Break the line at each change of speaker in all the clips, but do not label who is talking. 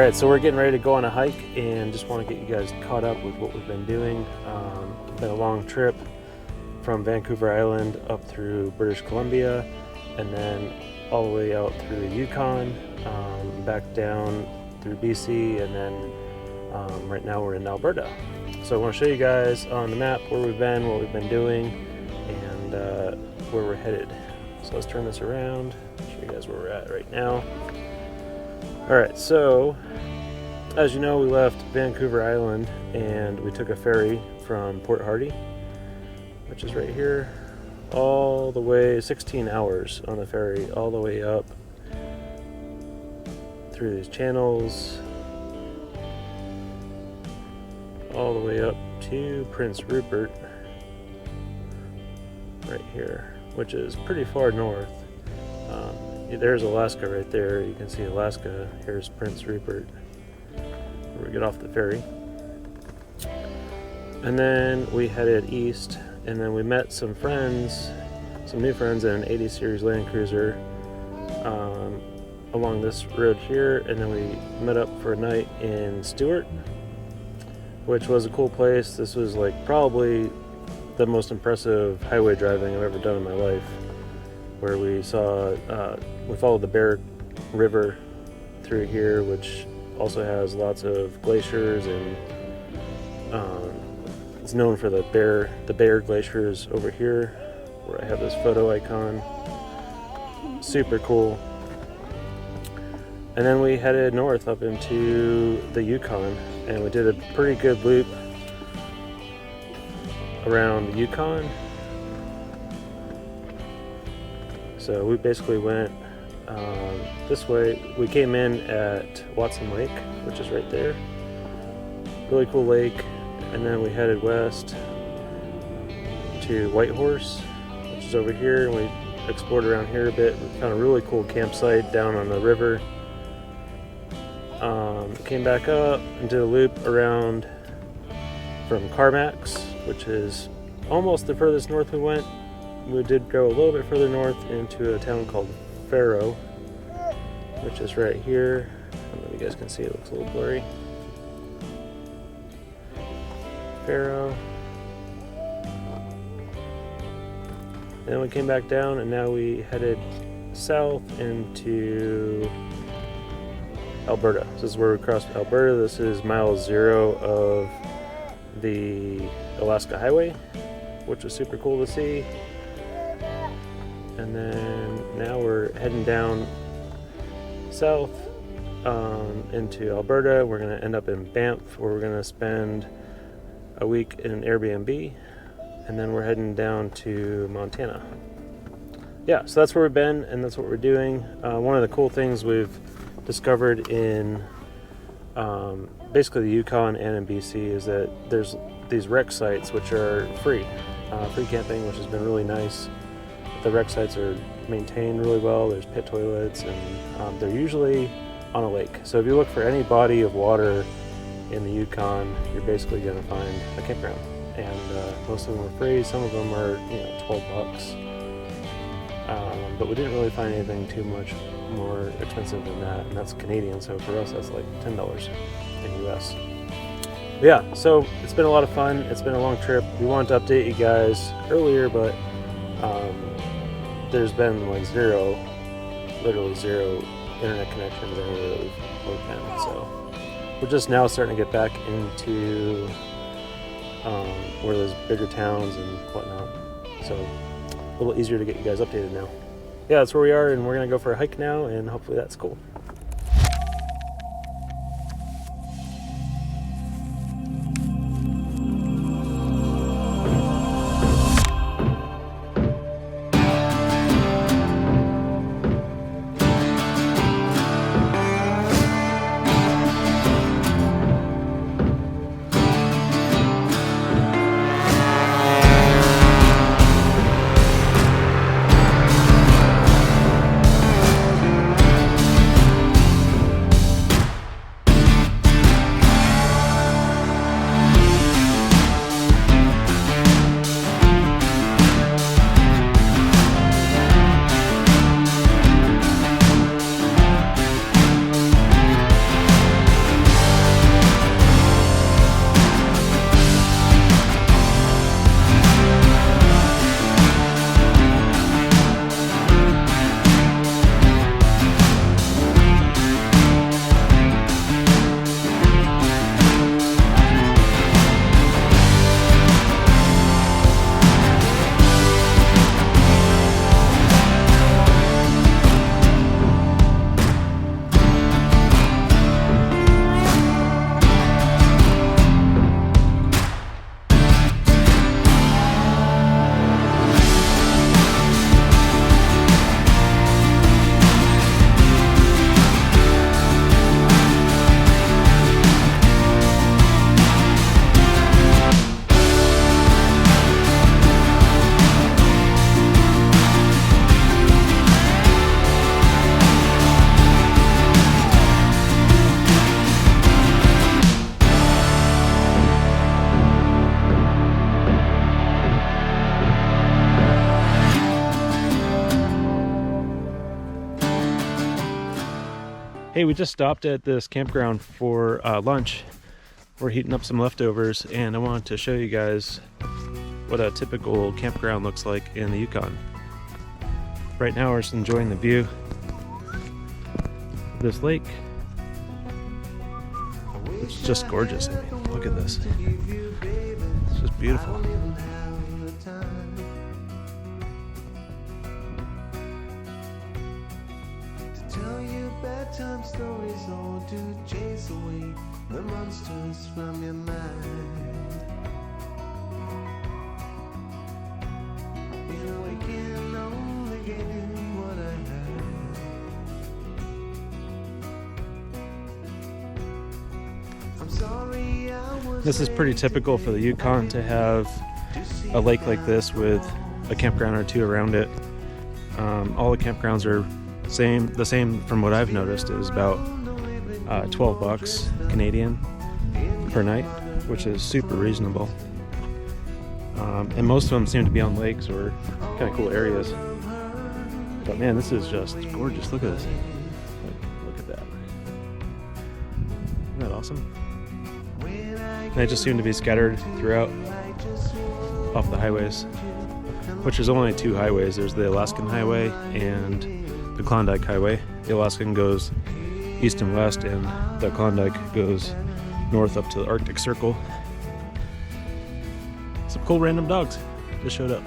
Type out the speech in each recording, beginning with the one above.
Alright, so we're getting ready to go on a hike and just want to get you guys caught up with what we've been doing. It's been a long trip from Vancouver Island up through British Columbia and then all the way out through the Yukon, back down through BC, and then right now we're in Alberta. So I want to show you guys on the map where we've been, what we've been doing, and where we're headed. So let's turn this around, show you guys where we're at right now. Alright, so as you know, we left Vancouver Island and we took a ferry from Port Hardy, which is right here, all the way 16 hours on the ferry, all the way up through these channels, all the way up to Prince Rupert, right here, which is pretty far north. There's Alaska right there. You can see Alaska. Here's Prince Rupert, where we get off the ferry. And then we headed east, and then we met some friends, some new friends in an 80 Series Land Cruiser along this road here, and then we met up for a night in Stewart, which was a cool place. This was like probably the most impressive highway driving I've ever done in my life, where we saw, we followed the Bear River through here, which also has lots of glaciers, and it's known for the Bear glaciers over here, where I have this photo icon. Super cool. And then we headed north up into the Yukon, and we did a pretty good loop around the Yukon. So we basically went this way. We came in at Watson Lake, which is right there. Really cool lake. And then we headed west to Whitehorse, which is over here. And we explored around here a bit. We found a really cool campsite down on the river. Came back up and did a loop around from Carmacks, which is almost the furthest north we went. We did go a little bit further north into a town called Faro, which is right here. I don't know if you guys can see, it looks a little blurry. Faro. Then we came back down, and now we headed south into Alberta. This is where we crossed Alberta. This is mile 0 of the Alaska Highway, which was super cool to see. And then now we're heading down south into Alberta. We're going to end up in Banff, where we're going to spend a week in an Airbnb, and then we're heading down to Montana. Yeah, so that's where we've been, and that's what we're doing. One of the cool things we've discovered in basically the Yukon and in BC is that there's these rec sites which are free camping, which has been really nice. The rec sites are maintained really well. There's pit toilets, and they're usually on a lake. So if you look for any body of water in the Yukon, you're basically going to find a campground. And most of them are free. Some of them are, $12. But we didn't really find anything too much more expensive than that, and that's Canadian. So for us, that's like $10 in US. But yeah, so it's been a lot of fun. It's been a long trip. We wanted to update you guys earlier, but there's been like literally zero internet connections anywhere that we've been. So we're just now starting to get back into where there's bigger towns and whatnot. So a little easier to get you guys updated now. Yeah, that's where we are, and we're gonna go for a hike now, and hopefully that's cool. Hey, we just stopped at this campground for lunch. We're heating up some leftovers, and I wanted to show you guys what a typical campground looks like in the Yukon. Right now we're just enjoying the view of this lake. It's just gorgeous. I mean, look at this. It's just beautiful.
Bedtime stories all to chase away the monsters from your mind. You know I can only give what I have. I'm sorry I was.
This is pretty typical for the Yukon to have a lake like this with a campground or two around it. All the campgrounds are the same from what I've noticed is about $12 Canadian per night, which is super reasonable. And most of them seem to be on lakes or kind of cool areas. But man, this is just gorgeous. Look at this. Look at that. Isn't that awesome? And they just seem to be scattered throughout off the highways, which is only two highways. There's the Alaskan Highway and the Klondike Highway. The Alaskan goes east and west, and the Klondike goes north up to the Arctic Circle. Some cool random dogs just showed up.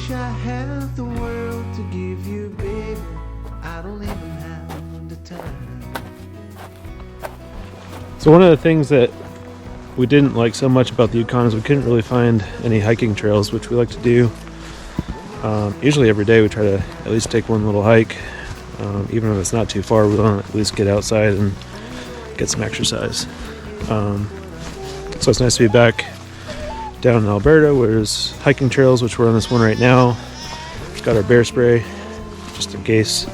I have the world to give you, baby. I don't even have the time.
So one of the things that we didn't like so much about the Yukon is we couldn't really find any hiking trails, which we like to do. Usually every day we try to at least take one little hike. Even if it's not too far, we want to at least get outside and get some exercise. So it's nice to be back down in Alberta where there's hiking trails, which we're on this one right now. We've got our bear spray just in case.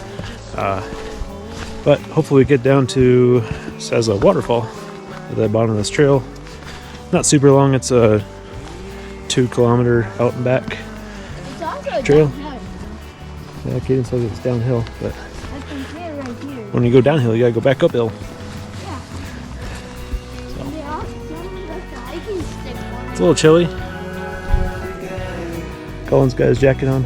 But hopefully we get down to, it says a waterfall at the bottom of this trail. Not super long, it's a 2 kilometer out and back trail. Yeah, Kaden says it's downhill, but when you go downhill, you gotta go back uphill. It's a little chilly. Colin's got his jacket on.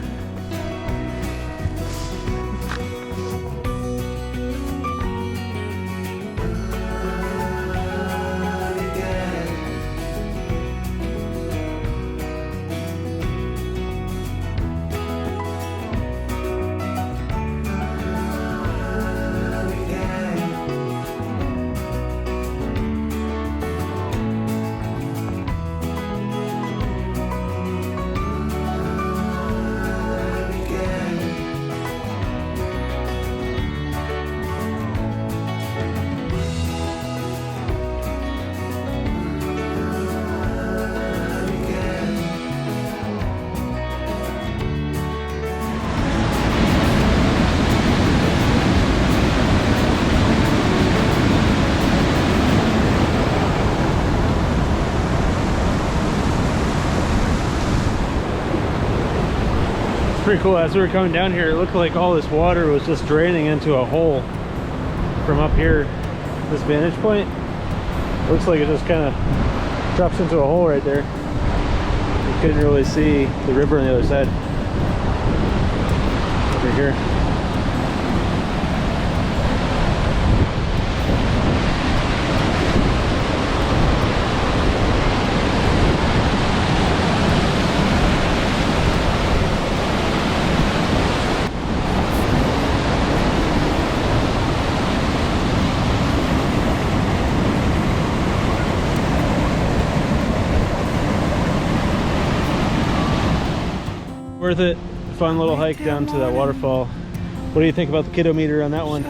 Pretty cool. As we were coming down here, it looked like all this water was just draining into a hole from up here, this vantage point. It looks like it just kind of drops into a hole right there. You couldn't really see the river on the other side. Over here. Worth it. Fun little hike down to that waterfall. What do you think about the kiddo meter on that one?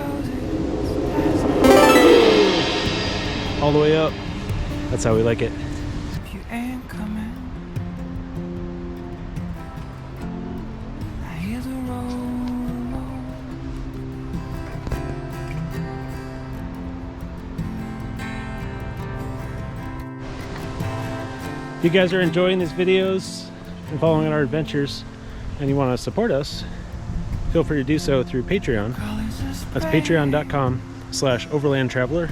All the way up. That's how we like it.
You ain't coming.
you guys are enjoying these videos and following our adventures and you want to support us, feel free to do so through Patreon. That's patreon.com/Overland Traveler.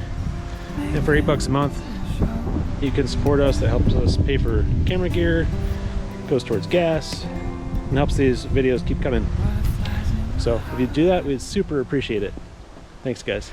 And for $8 a month, you can support us. That helps us pay for camera gear, goes towards gas, and helps these videos keep coming. So if you do that, we'd super appreciate it. Thanks, guys.